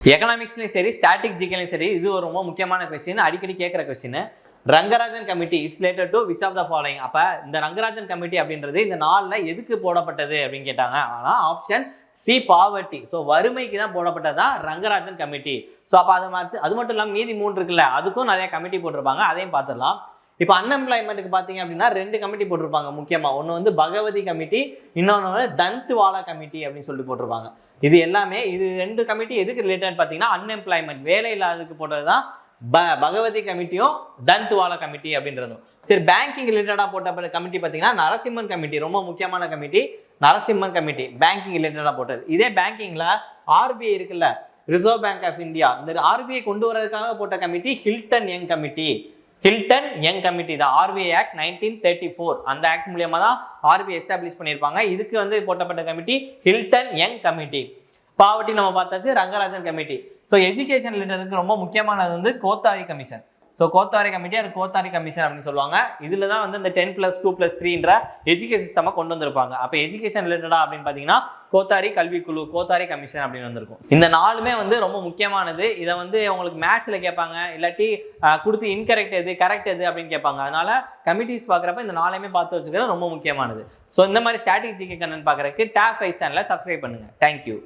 எக்கனாமிக்ஸ்லையும் சரி ஸ்டாட்டிக் ஜிகேலையும் சரி இது ஒரு ரொம்ப முக்கியமான கொஸ்டின், அடிக்கடி கேட்குற question. Rangarajan committee is related to which of the following. அப்போ இந்த ரங்கராஜன் கமிட்டி அப்படின்றது இந்த நாளில் எதுக்கு போடப்பட்டது அப்படின்னு கேட்டாங்க. ஆனால் ஆப்ஷன் சி பாவர்ட்டி. ஸோ வறுமைக்கு தான் போடப்பட்டதான் ரங்கராஜன் கமிட்டி. ஸோ அப்போ அது மட்டும் இல்லாமல் மீதி 3 இருக்குல்ல, அதுக்கும் நிறைய கமிட்டி போட்டிருப்பாங்க, அதையும் பார்த்துடலாம். இப்போ அன்எம்ப்ளாய்மெண்ட்டுக்கு பார்த்தீங்க அப்படின்னா 2 கமிட்டி போட்டிருப்பாங்க முக்கியமாக. ஒன்று வந்து பகவதி கமிட்டி, இன்னொன்று வந்து தந்த்வாலா கமிட்டி அப்படின்னு சொல்லிட்டு போட்டிருப்பாங்க. இது எல்லாமே இது 2 கமிட்டி எதுக்கு ரிலேட்டட் பார்த்தீங்கன்னா அன்எம்ப்ளாய்மெண்ட் வேலை இல்லாததுக்கு போட்டது தான் பகவதி கமிட்டியும் தந்த்வாலா கமிட்டி அப்படின்றதும். சரி, பேங்கிங் ரிலேட்டடாக போட்ட கமிட்டி பார்த்தீங்கன்னா நரசிம்மன் கமிட்டி, ரொம்ப முக்கியமான கமிட்டி. நரசிம்மன் கமிட்டி பேங்கிங் ரிலேட்டடாக போட்டது. இதே பேங்கிங்கில் ஆர்பிஐ இருக்குல்ல, ரிசர்வ் பேங்க் ஆஃப் இந்தியா, இந்த ஆர்பிஐ கொண்டு வரதுக்காக போட்ட committee Hilton young committee. Hilton young committee தான் ஆர்பிஐ ஆக்ட் 1934, அந்த ஆக்ட் மூலியமாக தான் ஆர்பிஐ எஸ்டாப்ளிஷ் பண்ணியிருப்பாங்க. இதுக்கு வந்து போட்டப்பட்ட committee Hilton young committee. Poverty நம்ம பார்த்தாச்சு, ரங்கராஜன் கமிட்டி. ஸோ எஜுகேஷன் ரிலேட்டடுக்கு ரொம்ப முக்கியமானது வந்து Kothari commission. So Kothari committee அது கோத்தாரி கமிஷன் அப்படின்னு சொல்லுவாங்க. இதில் தான் வந்து இந்த 10+2+3ன்ற எஜுகேஷன் சிஸ்டமாக கொண்டு வந்திருப்பாங்க. அப்போ எஜுகேஷன் ரிலேட்டடாக அப்படின்னு பார்த்தீங்கன்னா கோத்தாரி கல்விக்குழு, கோத்தாரி கமிஷன் அப்படின்னு வந்திருக்கும். இந்த 4மே வந்து ரொம்ப முக்கியமானது. இதை வந்து உங்களுக்கு மேட்ச்சில் கேட்பாங்க, இல்லாட்டி கொடுத்து இன்கரெக்ட் எது கரெக்ட் எது அப்படின்னு கேட்பாங்க. அதனால கமிட்டிஸ் பார்க்குறப்ப இந்த 4மே பார்த்து வச்சுக்கிறது ரொம்ப முக்கியமானது. ஸோ இந்த மாதிரி ஸ்டாட்டிக் ஜிகே கண்டென்ட் பார்க்குறதுக்கு டேப் 5 சேனலை சப்ஸ்கிரைப் பண்ணுங்கள். தேங்க்யூ.